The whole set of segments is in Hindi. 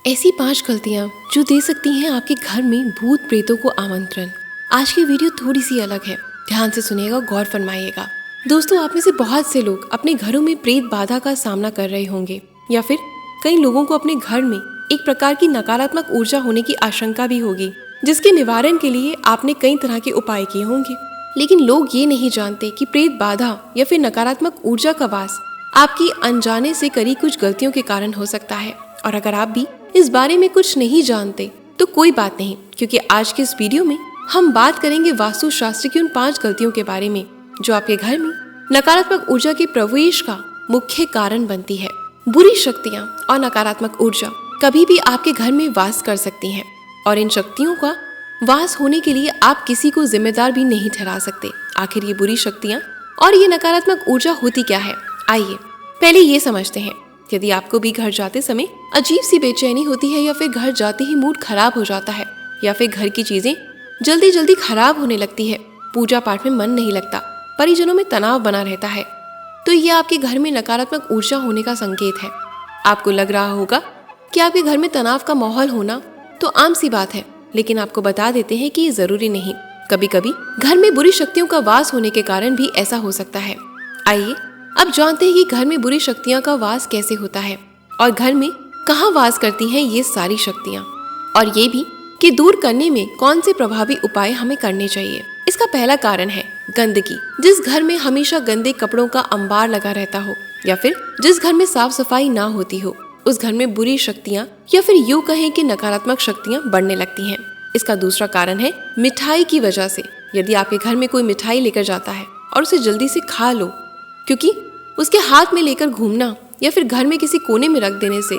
ऐसी 5 गलतियां जो दे सकती हैं आपके घर में भूत प्रेतों को आमंत्रण। आज की वीडियो थोड़ी सी अलग है, ध्यान से सुनिएगा, गौर फरमाइएगा। दोस्तों, आप में से बहुत से लोग अपने घरों में प्रेत बाधा का सामना कर रहे होंगे, या फिर कई लोगों को अपने घर में एक प्रकार की नकारात्मक ऊर्जा होने की आशंका भी होगी, जिसके निवारण के लिए आपने कई तरह के उपाय किए होंगे। लेकिन लोग ये नहीं जानते कि प्रेत बाधा या फिर नकारात्मक ऊर्जा का वास आपकी अनजाने से करी कुछ गलतियों के कारण हो सकता है। और अगर आप भी इस बारे में कुछ नहीं जानते तो कोई बात नहीं, क्योंकि आज के इस वीडियो में हम बात करेंगे वास्तुशास्त्र की उन 5 गलतियों के बारे में जो आपके घर में नकारात्मक ऊर्जा के प्रवेश का मुख्य कारण बनती है। बुरी शक्तियां और नकारात्मक ऊर्जा कभी भी आपके घर में वास कर सकती हैं, और इन शक्तियों का वास होने के लिए आप किसी को जिम्मेदार भी नहीं ठहरा सकते। आखिर ये बुरी शक्तियां और ये नकारात्मक ऊर्जा होती क्या है, आइए पहले ये समझते हैं। यदि आपको भी घर जाते समय अजीब सी बेचैनी होती है, या फिर घर जाते ही मूड खराब हो जाता है, या फिर घर की चीजें जल्दी जल्दी खराब होने लगती है, पूजा पाठ में मन नहीं लगता, परिजनों में तनाव बना रहता है, तो ये आपके घर में नकारात्मक ऊर्जा होने का संकेत है। आपको लग रहा होगा कि आपके घर में तनाव का माहौल होना तो आम सी बात है, लेकिन आपको बता देते हैं कि ये जरूरी नहीं। कभी कभी घर में बुरी शक्तियों का वास होने के कारण भी ऐसा हो सकता है। आइए अब जानते हैं कि घर में बुरी शक्तियां का वास कैसे होता है, और घर में कहाँ वास करती हैं ये सारी शक्तियां, और ये भी कि दूर करने में कौन से प्रभावी उपाय हमें करने चाहिए। इसका पहला कारण है गंदगी। जिस घर में हमेशा गंदे कपड़ों का अंबार लगा रहता हो, या फिर जिस घर में साफ सफाई ना होती हो, उस घर में बुरी शक्तियां या फिर यूं कहें कि नकारात्मक शक्तियां बढ़ने लगती हैं। इसका दूसरा कारण है मिठाई की वजह से। यदि आपके घर में कोई मिठाई लेकर जाता है और उसे जल्दी से खा लो, क्योंकि उसके हाथ में लेकर घूमना या फिर घर में किसी कोने में रख देने से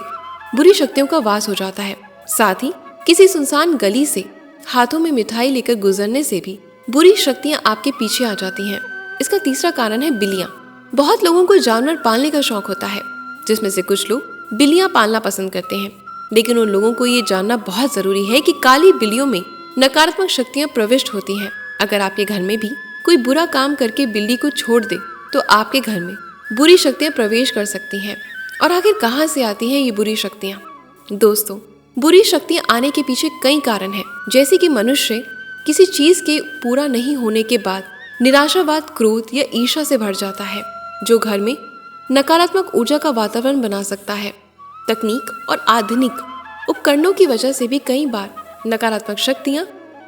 बुरी शक्तियों का वास हो जाता है। साथ ही किसी सुनसान गली से हाथों में मिठाई लेकर गुजरने से भी बुरी शक्तियां आपके पीछे आ जाती हैं। इसका तीसरा कारण है बिल्लियां। बहुत लोगों को जानवर पालने का शौक होता है, जिसमें से कुछ लोग बिल्लियां पालना पसंद करते हैं, लेकिन उन लोगों को ये जानना बहुत जरूरी है कि काली बिल्लियों में नकारात्मक शक्तियां प्रविष्ट होती हैं। अगर आपके घर में भी कोई बुरा काम करके बिल्ली को छोड़ दे तो आपके घर में बुरी शक्तियां प्रवेश कर सकती हैं। और आखिर कहाँ से आती हैं ये बुरी शक्तियां? दोस्तों, बुरी शक्तियां आने के पीछे कई कारण हैं, जैसे कि मनुष्य किसी चीज के पूरा नहीं होने के बाद निराशावाद, क्रोध या ईर्ष्या से भर जाता है, जो घर में नकारात्मक ऊर्जा का वातावरण बना सकता है। तकनीक और आधुनिक उपकरणों की वजह से भी कई बार नकारात्मक शक्तियां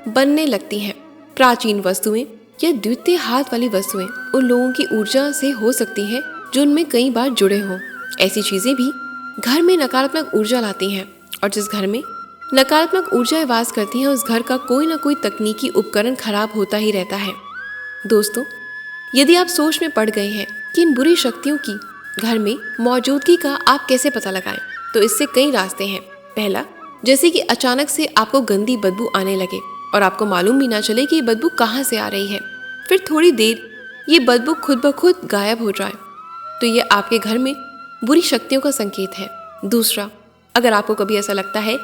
बनने लगती हैं। प्राचीन वस्तुएं या द्वितीय हाथ वाली वस्तुएं उन लोगों की ऊर्जा से हो सकती है जो उनमें कई बार जुड़े हों। ऐसी चीजें भी घर में नकारात्मक ऊर्जा लाती हैं, और जिस घर में नकारात्मक ऊर्जा वास करती है उस घर का कोई ना कोई तकनीकी उपकरण खराब होता ही रहता है। दोस्तों, यदि आप सोच में पड़ गए हैं कि इन बुरी शक्तियों की घर में मौजूदगी का आप कैसे पता लगाएं, तो इससे कई रास्ते हैं। पहला, जैसे कि अचानक से आपको गंदी बदबू आने लगे और आपको मालूम भी ना चले कि ये बदबू कहाँ से आ रही है, फिर थोड़ी देर ये बदबू खुद ब खुद गायब हो जाए, तो ये आपके घर में बुरी शक्तियों का संकेत है। दूसरा, अगर आपको कभी ऐसा लगता है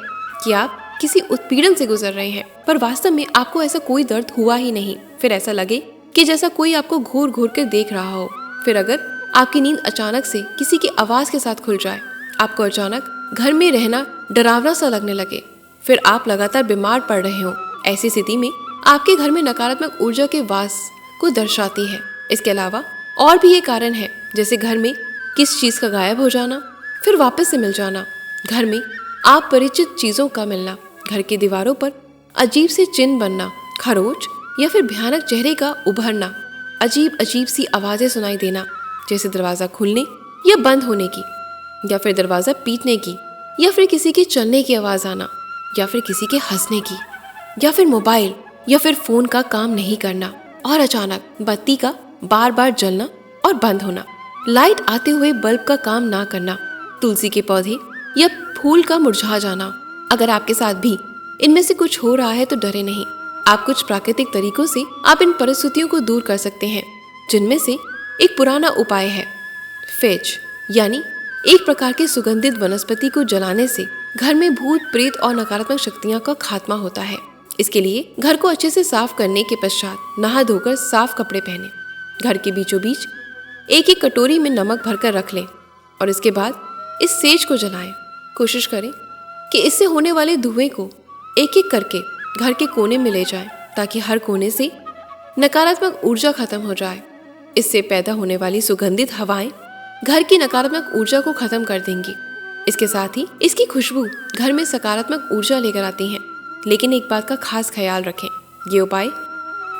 कि आप किसी उत्पीड़न से गुजर रहे हैं, पर वास्तव में आपको ऐसा कोई दर्द हुआ ही नहीं, फिर ऐसा लगे कि जैसा कोई आपको घूर घूर कर देख रहा हो, फिर अगर आपकी नींद अचानक से किसी की आवाज के साथ खुल जाए, आपको अचानक घर में रहना डरावना सा लगने लगे, फिर आप लगातार बीमार पड़ रहे हो, ऐसी स्थिति में आपके घर में नकारात्मक ऊर्जा के वास को दर्शाती है। इसके अलावा और भी ये कारण है, जैसे घर में किस चीज का गायब हो जाना फिर वापस से मिल जाना, घर में आप परिचित चीजों का मिलना, घर की दीवारों पर अजीब से चिन्ह बनना, खरोच या फिर भयानक चेहरे का उभरना, अजीब अजीब सी आवाजें सुनाई देना, जैसे दरवाजा खुलने या बंद होने की, या फिर दरवाजा पीटने की, या फिर किसी के चलने की आवाज आना, या फिर किसी के हंसने की, या फिर मोबाइल या फिर फोन का काम नहीं करना, और अचानक बत्ती का बार बार जलना और बंद होना, लाइट आते हुए बल्ब का काम ना करना, तुलसी के पौधे या फूल का मुरझा जाना। अगर आपके साथ भी इनमें से कुछ हो रहा है तो डरे नहीं। आप कुछ प्राकृतिक तरीकों से आप इन परिस्थितियों को दूर कर सकते हैं, जिनमें से एक पुराना उपाय है फेज, यानी एक प्रकार के सुगंधित वनस्पति को जलाने से घर में भूत प्रेत और नकारात्मक शक्तियां का खात्मा होता है। इसके लिए घर को अच्छे से साफ करने के पश्चात नहा धोकर साफ कपड़े पहने, घर के बीचों बीच एक एक कटोरी में नमक भरकर रख लें, और इसके बाद इस सेज को जलाएं। कोशिश करें कि इससे होने वाले धुएं को एक एक करके घर के कोने में ले जाएं, ताकि हर कोने से नकारात्मक ऊर्जा खत्म हो जाए। इससे पैदा होने वाली सुगंधित हवाएं घर की नकारात्मक ऊर्जा को खत्म कर देंगी। इसके साथ ही इसकी खुशबू घर में सकारात्मक ऊर्जा लेकर आती है। लेकिन एक बात का खास ख्याल रखें, ये उपाय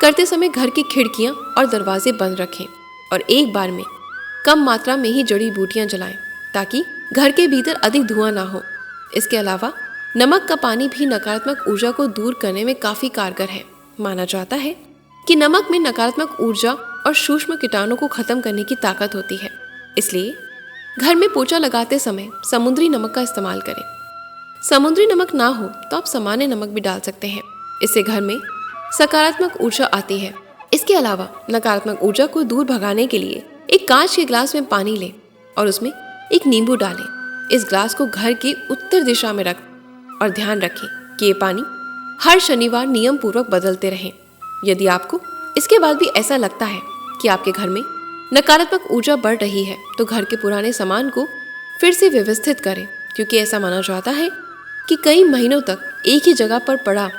करते समय घर की खिड़कियां और दरवाजे बंद रखें और एक बार में कम मात्रा में ही जड़ी बूटियां जलाएं, ताकि घर के भीतर अधिक धुआं ना हो। इसके अलावा नमक का पानी भी नकारात्मक ऊर्जा को दूर करने में काफी कारगर है। माना जाता है कि नमक में नकारात्मक ऊर्जा और सूक्ष्म कीटाणु को खत्म करने की ताकत होती है। इसलिए घर में पोछा लगाते समय समुद्री नमक का इस्तेमाल करें। समुद्री नमक ना हो तो आप सामान्य नमक भी डाल सकते हैं। इससे घर में सकारात्मक ऊर्जा आती है। इसके अलावा नकारात्मक ऊर्जा को दूर भगाने के लिए एक कांच के ग्लास में पानी लें और उसमें एक नींबू डालें। इस ग्लास को घर के उत्तर दिशा में रख और ध्यान रखें कि ये पानी हर शनिवार नियम पूर्वक बदलते रहें। यदि आपको इसके बाद भी ऐसा लगता है कि आपके घर में नकारात्मक ऊर्जा बढ़ रही है, तो घर के पुराने सामान को फिर से व्यवस्थित करें, क्योंकि ऐसा माना जाता है कि कई महीनों तक एक ही जगह पर पड़ा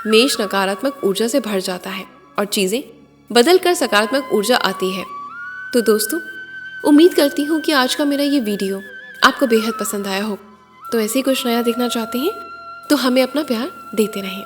मेज नकारात्मक ऊर्जा से भर जाता है और चीजें बदल कर सकारात्मक ऊर्जा आती है। तो दोस्तों, उम्मीद करती हूँ कि आज का मेरा ये वीडियो आपको बेहद पसंद आया हो। तो ऐसे ही कुछ नया देखना चाहते हैं तो हमें अपना प्यार देते रहें।